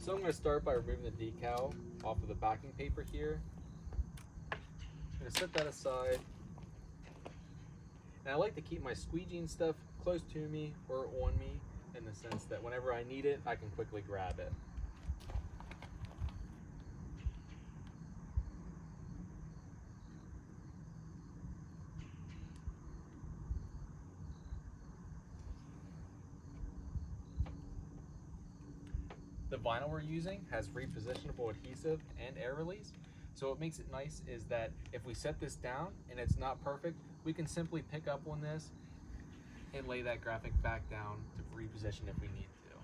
So I'm going to start by removing the decal off of the backing paper here. I'm going to set that aside. And I like to keep my squeegeeing stuff close to me or on me, in the sense that whenever I need it, I can quickly grab it. The vinyl we're using has repositionable adhesive and air release. So what makes it nice is that if we set this down and it's not perfect, we can simply pick up on this and lay that graphic back down to reposition if we need to.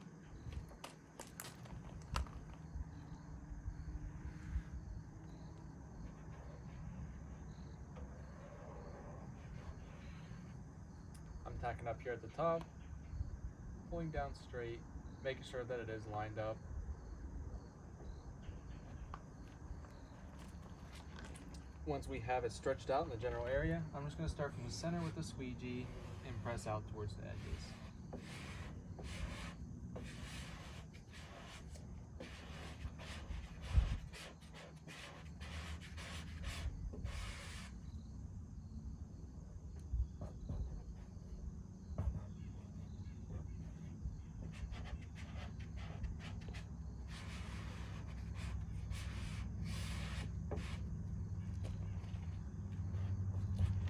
I'm tacking up here at the top, pulling down straight, making sure that it is lined up. Once we have it stretched out in the general area, I'm just going to start from the center with the squeegee and press out towards the edges.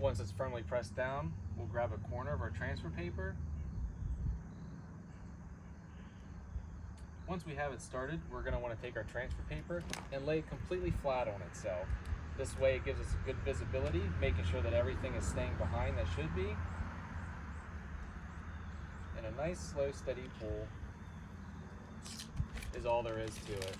Once it's firmly pressed down, we'll grab a corner of our transfer paper. Once we have it started, we're going to want to take our transfer paper and lay it completely flat on itself. This way it gives us a good visibility, making sure that everything is staying behind that should be. And a nice, slow, steady pull is all there is to it.